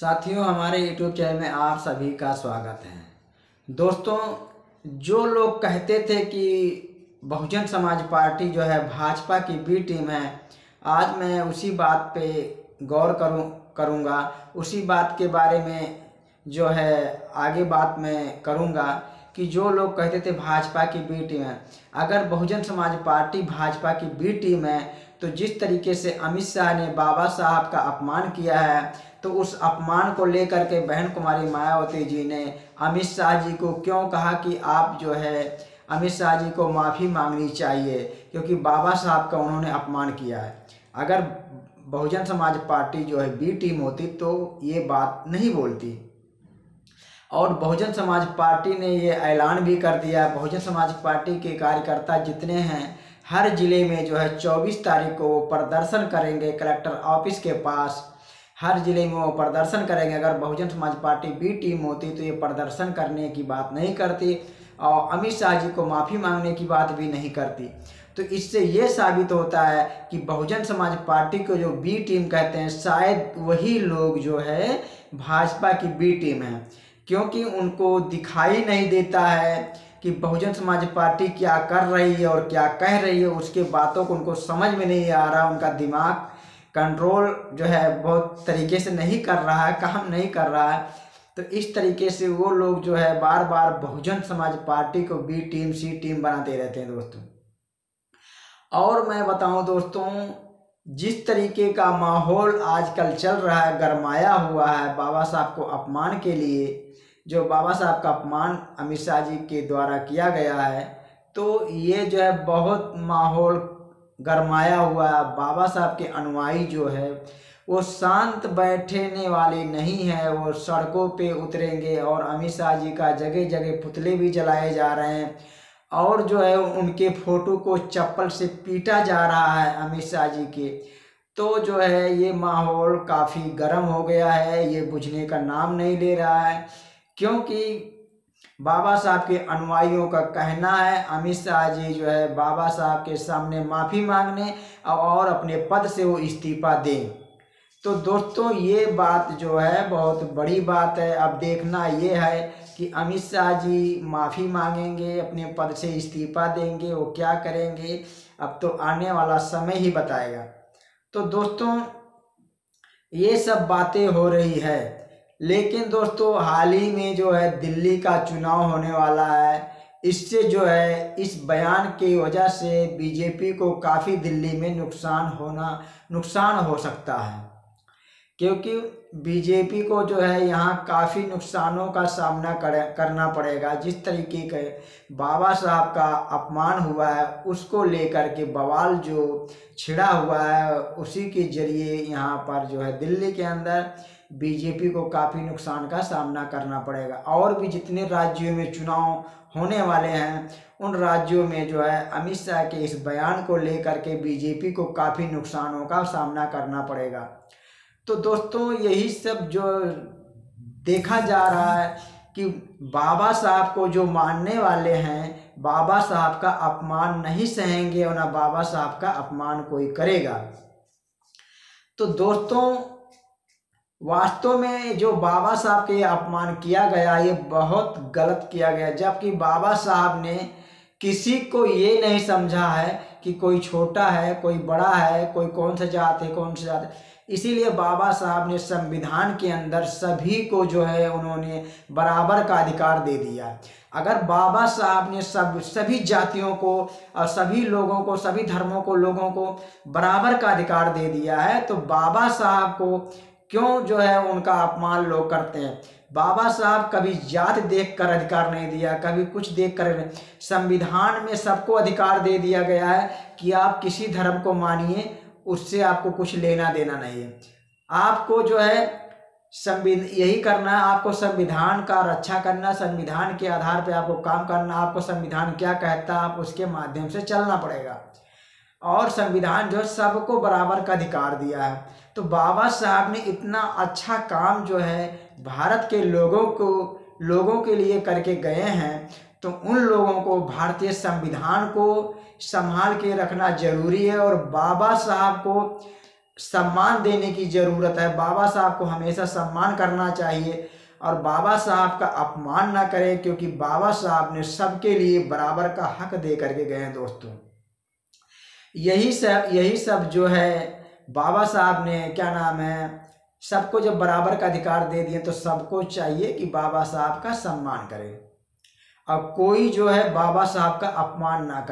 साथियों, हमारे YouTube channel में आप सभी का स्वागत है। दोस्तों, जो लोग कहते थे कि बहुजन समाज पार्टी जो है भाजपा की बी टीम है, आज मैं उसी बात पे गौर करूँगा। उसी बात के बारे में जो है आगे बात मैं करूँगा कि जो लोग कहते थे भाजपा की बी टीम है, अगर बहुजन समाज पार्टी भाजपा की बी टीम है तो जिस तरीके से अमित शाह ने बाबा साहब का अपमान किया है, तो उस अपमान को लेकर के बहन कुमारी मायावती जी ने अमित शाह जी को क्यों कहा कि आप जो है अमित शाह जी को माफ़ी मांगनी चाहिए, क्योंकि बाबा साहब का उन्होंने अपमान किया है। अगर बहुजन समाज पार्टी जो है बी टीम होती तो ये बात नहीं बोलती। और बहुजन समाज पार्टी ने ये ऐलान भी कर दिया, बहुजन समाज पार्टी के कार्यकर्ता जितने हैं हर ज़िले में जो है 24 तारीख को वो प्रदर्शन करेंगे कलेक्टर ऑफिस के पास। हर ज़िले में वो प्रदर्शन करेंगे। अगर Bahujan Samaj party B team होती तो ये प्रदर्शन करने की बात नहीं करती और अमित शाह जी को माफ़ी मांगने की बात भी नहीं करती। तो इससे ये साबित होता है कि बहुजन समाज पार्टी को जो बी टीम कहते हैं, शायद वही लोग जो है भाजपा की बी टीम है, क्योंकि उनको दिखाई नहीं देता है कि बहुजन समाज पार्टी क्या कर रही है और क्या कह रही है। उसके बातों को उनको समझ में नहीं आ रहा, उनका दिमाग कंट्रोल जो है बहुत तरीके से नहीं कर रहा है, काम नहीं कर रहा है। तो इस तरीके से वो लोग जो है बार बार बहुजन समाज पार्टी को बी टीम सी टीम बनाते रहते हैं दोस्तों। और मैं बताऊं दोस्तों, जिस तरीके का माहौल आजकल चल रहा है, गरमाया हुआ है बाबा साहब को अपमान के लिए, जो बाबा साहब का अपमान अमित शाह जी के द्वारा किया गया है, तो ये जो है बहुत माहौल गरमाया हुआ है। बाबा साहब के अनुयायी जो है वो शांत बैठने वाले नहीं है, वो सड़कों पे उतरेंगे और अमित शाह जी का जगह जगह पुतले भी जलाए जा रहे हैं और जो है उनके फोटो को चप्पल से पीटा जा रहा है अमित शाह जी के। तो जो है ये माहौल काफ़ी गर्म हो गया है, ये बुझने का नाम नहीं ले रहा है, क्योंकि बाबा साहब के अनुयायियों का कहना है अमित शाह जी जो है बाबा साहब के सामने माफ़ी मांगने और अपने पद से वो इस्तीफा दें। तो दोस्तों, ये बात जो है बहुत बड़ी बात है। अब देखना ये है कि अमित शाह जी माफ़ी मांगेंगे, अपने पद से इस्तीफा देंगे, वो क्या करेंगे अब तो आने वाला समय ही बताएगा। तो दोस्तों, ये सब बातें हो रही है, लेकिन दोस्तों हाल ही में जो है दिल्ली का चुनाव होने वाला है। इससे जो है इस बयान की वजह से बीजेपी को काफ़ी दिल्ली में नुकसान हो सकता है, क्योंकि बीजेपी को जो है यहाँ काफ़ी नुकसानों का सामना करना पड़ेगा। जिस तरीके के बाबा साहब का अपमान हुआ है उसको लेकर के बवाल जो छिड़ा हुआ है, उसी के जरिए यहाँ पर जो है दिल्ली के अंदर बीजेपी को काफ़ी नुकसान का सामना करना पड़ेगा। और भी जितने राज्यों में चुनाव होने वाले हैं उन राज्यों में जो है अमित शाह के इस बयान को लेकर के बीजेपी को काफ़ी नुकसानों का सामना करना पड़ेगा। तो दोस्तों, यही सब जो देखा जा रहा है कि बाबा साहब को जो मानने वाले हैं बाबा साहब का अपमान नहीं सहेंगे और ना बाबा साहब का अपमान कोई करेगा। तो दोस्तों, वास्तव में जो बाबा साहब के अपमान किया गया ये बहुत गलत किया गया, जबकि बाबा साहब ने किसी को ये नहीं समझा है कि कोई छोटा है कोई बड़ा है, कोई कौन सा जात है कौन सा जात है। इसीलिए बाबा साहब ने संविधान के अंदर सभी को जो है उन्होंने बराबर का अधिकार दे दिया। अगर बाबा साहब ने सभी जातियों को और सभी लोगों को, सभी धर्मों को, लोगों को बराबर का अधिकार दे दिया है, तो बाबा साहब को क्यों जो है उनका अपमान लोग करते हैं। बाबा साहब कभी जात देखकर अधिकार नहीं दिया, कभी कुछ देखकर। संविधान में सबको अधिकार दे दिया गया है कि आप किसी धर्म को मानिए, उससे आपको कुछ लेना देना नहीं है। आपको जो है यही करना है, आपको संविधान का रक्षा करना, संविधान के आधार पर आपको काम करना, आपको संविधान क्या कहता है आप उसके माध्यम से चलना पड़ेगा। और संविधान जो सबको बराबर का अधिकार दिया है। तो बाबा साहब ने इतना अच्छा काम जो है भारत के लोगों के लिए करके गए हैं, तो उन लोगों को भारतीय संविधान को संभाल के रखना जरूरी है। और बाबा साहब को सम्मान देने की ज़रूरत है। बाबा साहब को हमेशा सम्मान करना चाहिए और बाबा साहब का अपमान ना करें, क्योंकि बाबा साहब ने सबके लिए बराबर का हक दे करके गए हैं दोस्तों। यही सब जो है बाबा साहब ने क्या नाम है, सबको जब बराबर का अधिकार दे दिए तो सबको चाहिए कि बाबा साहब का सम्मान करें और कोई जो है बाबा साहब का अपमान ना करे।